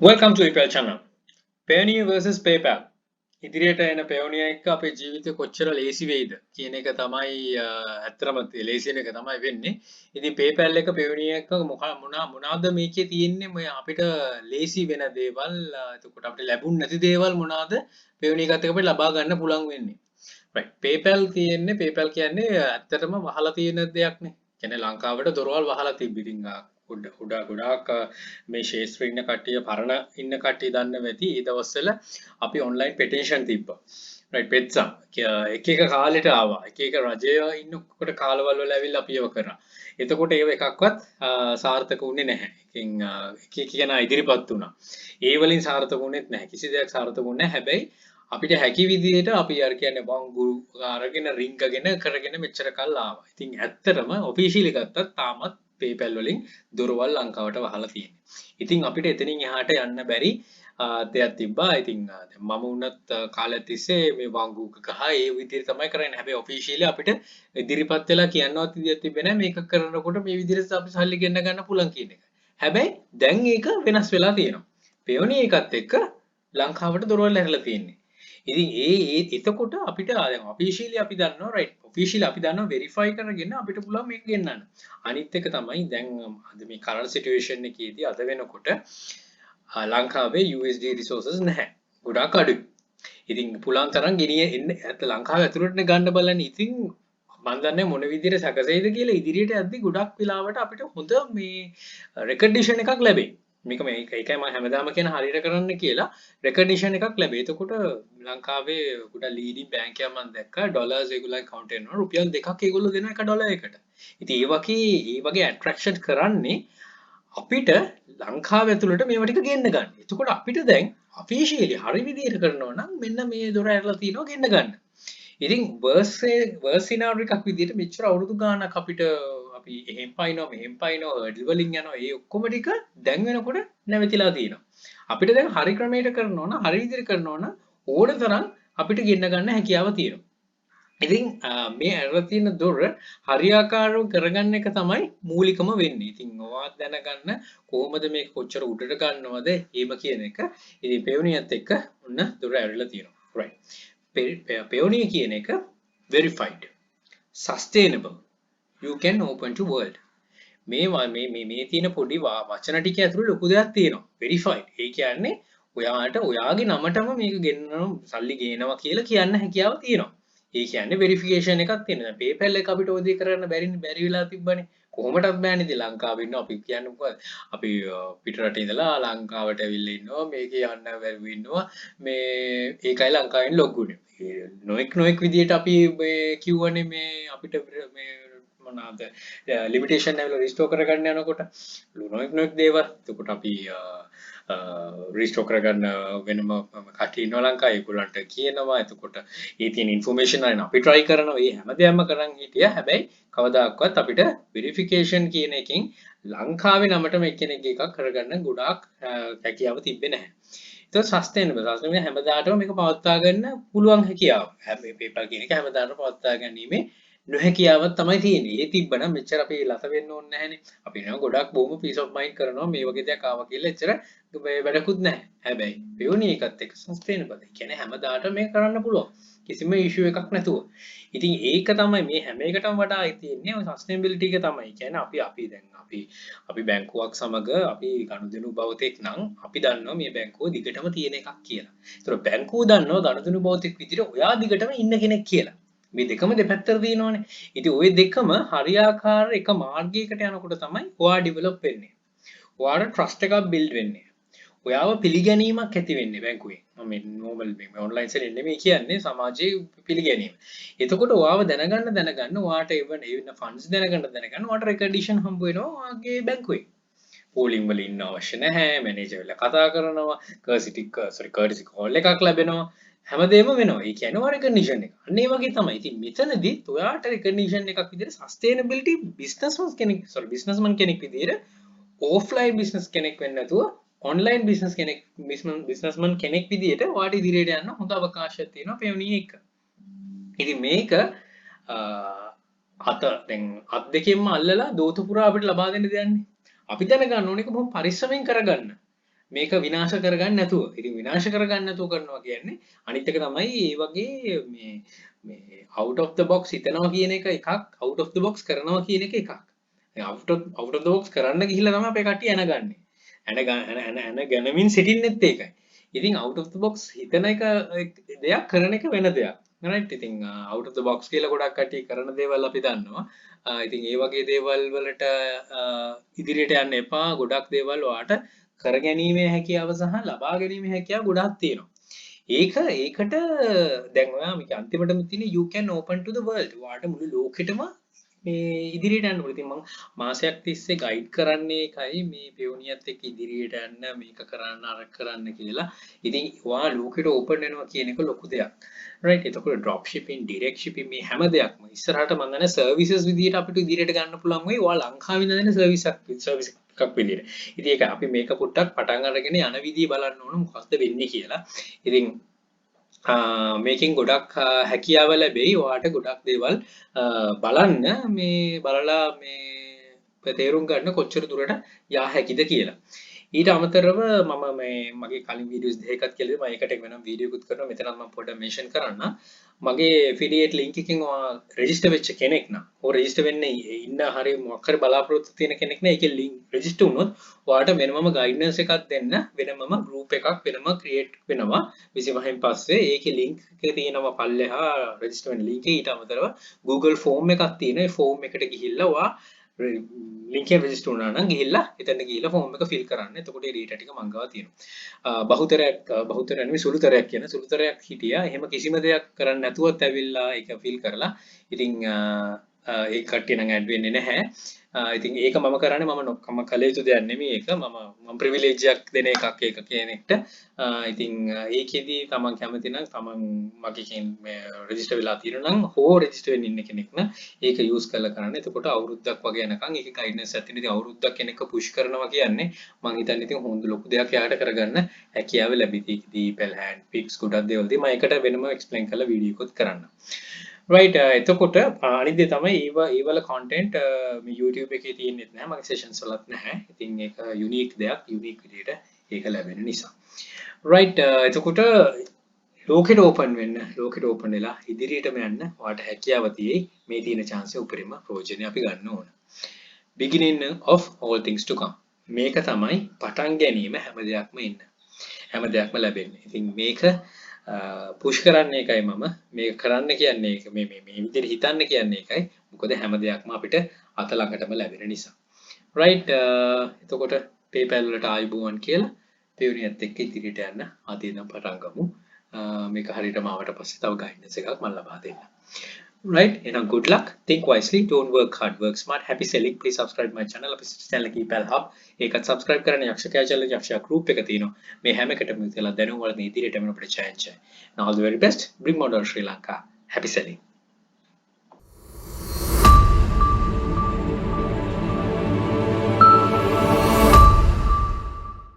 Welcome to PayPal channel. Payoneer versus PayPal. ඉදිරියට එන Payoneer එක අපේ ජීවිතේ කොච්චර ලේසි වෙයිද කියන එක තමයි ඇත්තටම ලේසි වෙන එක තමයි වෙන්නේ. ඉතින් PayPal එක Payoneer එක මොනවාද මේකේ තියෙන්නේ මේ අපිට ලේසි වෙන දේවල් එතකොට අපිට ලැබුණ නැති දේවල් මොනවාද Payoneer එකත් එක්ක අපිට ලබා ගන්න පුළුවන් වෙන්නේ. right PayPal කියන්නේ ඇත්තටම වහලා තියෙන දෙයක් නේ. කියන්නේ ලංකාවට දොරවල් වහලා තිබ්බිතින් ගොඩාක් මේ ශේෂ්ත්‍ර ඉන්න කට්ටිය පරණ ඉන්න කට්ටිය දන්න වෙති ඒ දවස්වල අපි ඔන්ලයින් පෙටිෂන් තිබ්බා right පෙත්සා එක කාලෙට ආවා එක රජය ඉන්නකොට කාලවල වල ඇවිල්ලා අපි ඒව කරා එතකොට ඒව එකක්වත් සාර්ථක වුණේ නැහැ එක කියන ඉදිරිපත් වුණා ඒ වලින් සාර්ථක වුණෙත් නැහැ කිසි දෙයක් සාර්ථක වුණේ නැහැ හැබැයි අපිට හැකි විදිහට අපි අර කියන්නේ වංගුරු අරගෙන රින්ගගෙන කරගෙන මෙච්චර කල් ආවා. ඉතින් ඇත්තටම ඔෆිෂියලි ගත්තත් තාමත් PayPal වලින් දොරවල් ලංකාවට වහලා තියෙනවා. ඉතින් අපිට එතනින් එහාට යන්න බැරි දෙයක් තිබ්බා. ඉතින් මම වුණත් කාලයක් තිස්සේ මේ වංගුක ගහ ඒ විදිහට තමයි කරන්නේ. හැබැයි ඔෆිෂියලි අපිට ඉදිරිපත් වෙලා කියනවත් විදියක් තිබෙන්නේ නැහැ. මේක කරනකොට මේ විදිහට අපි සල්ලි ගෙන්න ගන්න පුළුවන් කියන එක. හැබැයි දැන් ඒක වෙනස් වෙලා තියෙනවා. Payoneer එකත් එක්ක ලංකාවට දොරවල් ඇරලා තියෙන්නේ. ඉතින් එතකොට අපිට දැන් ඔෆිෂියලි අපි දන්නවා right ඔෆිෂියලි අපි දන්නවා වෙරිෆයි කරගෙන අපිට පුළුවන් මේක ගෙන්නන්න. අනිත් එක තමයි දැන් අද මේ කරන්ට් සිටුේෂන් එකේදී අද වෙනකොට ලංකාවේ USD resources නැහැ. ගොඩාක් අඩුයි. ඉතින් පුළුවන් තරම් ගෙනිය එන්න ලංකාව ඇතුළටනේ ගන්න බලන්නේ. ඉතින් මම දන්නේ මොන විදිහට සැකසෙයිද කියලා ඉදිරියට යද්දි ගොඩක් වෙලාවට අපිට හොඳ මේ රෙකග්නිෂන් එකක් ලැබෙයි. මේක ඒකයි මම හැමදාම කියන හරියට කරන්න කියලා රෙකග්නිෂන් එකක් ලැබෙයි. එතකොට ලංකාවේ ගොඩක් ලීඩින් බැංක් එකක් මම දැක්කා ඩොලර්ස් ඒගොල්ලෝ කවුන්ට් කරනවා රුපියල් 2ක් ඒගොල්ලෝ දෙනවා 1 ඩොලර් එකට. ඉතින් ඒ වගේ ඇට්‍රැක්ෂන් කරන්නේ අපිට ලංකාව ඇතුළට මේවා ටික ගෙන්න ගන්න. එතකොට අපිට දැන් ඔෆිෂියලි හරි විදිහට කරනවා නම් මෙන්න මේ දොර ඇරලා තිනවා ගෙන්න ගන්න. ඉතින් වර්ස් සිනාරියෝ එකක් විදිහට මෙච්චර අවුරුදු ගාණක් අපිට අපි එහෙම් පයින්නවා මෙහෙම් පයින්නවා හර්ඩල් වලින් යනවා ඒ ඔක්කොම ටික දැන් වෙනකොට නැවතිලා තියෙනවා. අපිට දැන් හරි ක්‍රමයකට කරනවා නම් හරි විදිහට කරනවා නම් ඕන තරම් අපිට ගෙන්න ගන්න හැකියාව තියෙනවා. ඉතින් මේ ඇරලා තියෙන දොර හරියාකාරව කරගන්න එක තමයි මූලිකම වෙන්නේ. ඉතින් ඔයාත් දැනගන්න කොහොමද මේක කොච්චර උඩට ගන්නවද එහෙම කියන එක. ඉතින් Payoneerත් එක්ක ඔන්න දොර ඇරලා තියෙනවා. right. Payoneer කියන එක verified, sustainable, you can open to world. මේ තියෙන පොඩි වචන ටික ඇතුළේ ලොකු දෙයක් තියෙනවා. verified. ඒ කියන්නේ ඔයාට ඔයාගේ නමටම මේක ගෙන්නන සල්ලි ගේනවා කියලා කියන්න හැකියාව තියෙනවා. ඒ කියන්නේ වෙරිෆිකේෂන් එකක් තියෙනවා. දැන් PayPal එක අපිට ඔය දේ කරන්න බැරි වෙලා තිබ්බනේ. කොහොමදත් බෑනේ. ඉතින් ලංකාවේ ඉන්නවා අපි කියන්නේ මොකද? අපි පිටරට ඉඳලා ලංකාවට ඇවිල්ලා ඉන්නවා. මේකේ යන්න බැරුව ඉන්නවා. මේ ඒකයි ලංකාවෙන් ලොග්ගුනේ. නොඑක් විදියට අපි මේ කිව්වනේ මේ අපිට මේ මොනවාද ලිමිටේෂන් ඇවිල්ලා රිස්ටෝර් කරගන්න යනකොට නොඑක් දේවල්. එතකොට අපි රිස්ටෝර් කරගන්න වෙනම කට්ටිය ඉන්නවා ලංකාවේ ඒගොල්ලන්ට කියනවා. එතකොට ඒ තියෙන ඉන්ෆර්මේෂන් අරන් අපි try කරනවා. මේ හැමදේම කරන් හිටියා. හැබැයි කවදාකවත් අපිට වෙරිෆිකේෂන් කියන එකෙන් ලංකාවේ නමටම එක්කෙනෙක් එකක් කරගන්න ගොඩාක් හැකියාව තිබ්බේ නැහැ. ඒක සස්ටේනබල්. හැමදාටම මේක පවත්වා ගන්න පුළුවන් හැකියාව. හැබැයි PayPal කියන එක හැමදාටම පවත්වා ගැනීමේ නොහැකියාවක් තමයි තියෙන්නේ. ඒ තිබ්බනම් මෙච්චර අපි ලත වෙන්න ඕනේ නැහැනේ. අපි නෝ ගොඩක් බොහොම peace of mind කරනවා මේ වගේ දෙයක් ආවා කියලා එච්චර වැඩකුත් නැහැ. හැබැයි Payoneer එකත් එක්ක sustainable. ඒ කියන්නේ හැමදාටම මේක කරන්න පුළුවන්. කිසිම issue එකක් නැතුව. ඉතින් ඒක තමයි මේ හැම එකටම වඩා තියෙන්නේ ඔය sustainability එක තමයි. කියන්නේ අපි බැංකුවක් සමග අපි ගනුදෙනු භෞතික නම් අපි දන්නවා මේ බැංකුව දිගටම තියෙන එකක් කියලා. ඒතර බැංකුව දන්නවා ගනුදෙනු භෞතික විදිහට ඔයා දිගටම ඉන්න කෙනෙක් කියලා. මේ දෙකම දෙපැත්තට තියෙනවනේ. ඉතින් ওই දෙකම හරියාකාර එක මාර්ගයකට යනකොට තමයි ඔයා ඩෙවලොප් වෙන්නේ. ඔයාට ට්‍රස්ට් එකක් බිල්ඩ් වෙන්නේ. ඔයාව පිළිගැනීමක් ඇති වෙන්නේ බැංකුවේ. මම නෝමල් මේ ඔන්ලයින් සෙලින් නෙමෙයි කියන්නේ සමාජයේ පිළිගැනීම. එතකොට ඔයාව දැනගන්න ඔයාට එවන ෆන්ඩ්ස් දැනගන්න ඔයාට රෙකග්නිෂන් හම්බ වෙනවා ඔයාගේ බැංකුවේ. පෝලිං වල ඉන්න අවශ්‍ය නැහැ. මැනේජර් වෙලා කතා කරනවා. කර්ටිසි කෝල් එකක් ලැබෙනවා. හැමදේම වෙනවා. ඒ කියන්නේ ඔය රෙකග්නිෂන් එක. අන්න ඒ වගේ තමයි. ඉතින් මෙතනදී ඔයාට රෙකග්නිෂන් එකක් විදිහට සස්ටේනබිලිටි බිස්නස්මන් කෙනෙක් විදිහට ඕෆ්ලයින් බිස්නස් කෙනෙක් වෙන්න නැතුව ඔන්ලයින් බිස්නස්මන් කෙනෙක් විදිහට ඔයාට ඉදිරියට යන්න හොඳ අවකාශයක් තියෙනවා Payoneer එක. ඉතින් මේක අත් දෙකෙන්ම අල්ලලා දෝත පුරා අපිට ලබා දෙන්න දෙන්නේ. අපි දැනගන්න ඕනේ කොහොම පරිස්සමෙන් කරගන්න. මේක විනාශ කරගන්න නැතුව. ඉතින් විනාශ කරගන්න නැතුව කරනවා කියන්නේ අනිත් එක තමයි ඒ වගේ මේ out of the box හිතනවා කියන එක එකක්, out of the box කරනවා කියන එක එකක්. out of the box කරන්න ගිහිල්ලා තමයි අපේ කට්ටිය ඇනගන්නේ. ඇන ගැනමින් සිටින්නෙත් ඒකයි. ඉතින් out of the box හිතන එක දෙයක් කරන එක වෙන දෙයක්. right? ඉතින් out of the box කියලා ගොඩක් කට්ටිය කරන දේවල් අපි දන්නවා. ඉතින් ඒ වගේ දේවල් වලට ඉදිරියට යන්න එපා. ගොඩක් දේවල් ඔයාට කරගැනීමේ හැකියාව සහ ලබා ගැනීමේ හැකියාව ගොඩක් තියෙනවා. ඒකට දැන් ඔයා මේක අන්තිමටම තියෙන you can open to the world. ඔයාට මුළු ලෝකෙටම මේ ඉදිරියට යන්න පුළුවන්. ඉතින් මම මාසයක් තිස්සේ ගයිඩ් කරන්නේ එකයි මේ පියෝනියත් එක්ක ඉදිරියට යන්න මේක කරන්න අර කරන්න කියලා. ඉතින් ඔයා ලෝකෙට ඕපන් වෙනවා කියන එක ලොකු දෙයක්. right? එතකොට drop shipping, direct shipping මේ හැම දෙයක්ම ඉස්සරහට මම දන්නේ services විදිහට අපිට ඉදිරියට ගන්න පුළුවන් වෙයි. ඔයා ලංකාවේ ඉඳන් දෙන service එකක් විදිහට. ඉතින් ඒක අපි මේක පොඩ්ඩක් පටන් අරගෙන යන විදිහ බලන්න ඕන මොකක්ද වෙන්නේ කියලා. ඉතින් මේකෙන් ගොඩක් හැකියාව ලැබෙයි. ඔයාට ගොඩක් දේවල් බලන්න මේ බලලා මේ තේරුම් ගන්න කොච්චර දුරට යා හැකිද කියලා. ඊට අමතරව මම මගේ කලින් වීඩියෝස් දෙකක් කියලා මම ඒකට වෙනම වීඩියෝ එකක් කරනවා. මෙතනත් මම පොඩ්ඩක් මෙන්ෂන් කරන්න. මගේ affiliate link එකකින් ඔයා register වෙච්ච කෙනෙක් නම් ඔය register වෙන්න ඉන්න හරිය මොකක් හරි බලාපොරොත්තු තියෙන කෙනෙක් නම් ඒකේ link register වුණොත් ඔයාට වෙනමම guidance එකක් දෙන්න වෙනමම group එකක් වෙනම create වෙනවා 25න් පස්සේ ඒකේ link එක තියෙනවා පල්ලෙහා register වෙන්න link එක ඊට අමතරව Google form එකක් තියෙනවා ඒ form එකට ගිහිල්ලා ඔයා link එක register වුණා නම් ගිහිල්ලා එතන ගිහිල්ලා form එක fill කරන්න. එතකොට ඒ data ටික මං ගාව තියෙනවා. බහුතරයක් නෙමෙයි සුළුතරයක් කියන සුළුතරයක් හිටියා. එහෙම කිසිම දෙයක් කරන්න නැතුවත් ඇවිල්ලා ඒක fill කරලා. ඉතින් ඒ කට්ටිය නම් add වෙන්නේ නැහැ. ඉතින් ඒක මම කරන්නේ මම කල යුතු දෙයක් නෙමෙයි ඒක. මම privilege එකක් දෙන එකක් ඒක කෙනෙක්ට. ඉතින් ඒකෙදි තමන් කැමති නම් තමන් මගේකින් register වෙලා තියෙනවා නම් හෝ register වෙන්න ඉන්න කෙනෙක් නම් ඒක use කරලා කරන්න. එතකොට අවුරුද්දක් වගේ යනකම් ඒක guidance එකක් තියෙන. ඉතින් අවුරුද්දක් කෙනෙක්ව push කරනවා කියන්නේ මම හිතන්නේ ඉතින් හොඳ ලොකු දෙයක් යාට කරගන්න හැකියාව ලැබෙති. දීපල් hand pics ගොඩක් දේවල් දී මම ඒකට වෙනම explain කරලා වීඩියෝ එකක් කරන්න. right එතකොට අනිත් දේ තමයි ඒවල content මේ YouTube එකේ තියෙන්නේ නැහැ. මගේ sessions වලත් නැහැ. ඉතින් ඒක unique දෙයක්. unique විදිහට ඒක ලැබෙන නිසා. right එතකොට ලෝකෙට ඕපන් වෙන්න ලෝකෙට ඕපන් වෙලා ඉදිරියටම යන්න ඔයාට හැකියාව තියෙයි මේ තියෙන chance එක උපරිම ප්‍රයෝජනය අපි ගන්න ඕන beginning of all things to come මේක තමයි පටන් ගැනීම හැම දෙයක්ම ඉන්න හැම දෙයක්ම ලැබෙන්නේ ඉතින් මේක පුෂ් කරන්න එකයි මම මේක කරන්න කියන්නේ ඒක මේ විදිහට හිතන්න කියන්නේ එකයි මොකද හැම දෙයක්ම අපිට අත ළඟටම ලැබෙන නිසා right එතකොට PayPal වලට ආයුබෝවන් කියලා Payoneer එක්ක ඉදිරියට යන්න ආදී නම් පටන් ගමු මේක හරියටම ආවට පස්සේ තව guidance එකක් මම ලබා දෙන්න. right එහෙනම් good luck think wisely don't work hard work smart happy selling please subscribe my channel අපි channel එක PayPal hub ඒකත් subscribe කරන්න යක්ෂකයා challenge යක්ෂයා group එක තියෙනවා මේ හැම එකටම ඉතලා දැනුම් වලින් ඉදිරියට යන්න අපිට chance. Now all the very best bring model Sri Lanka happy selling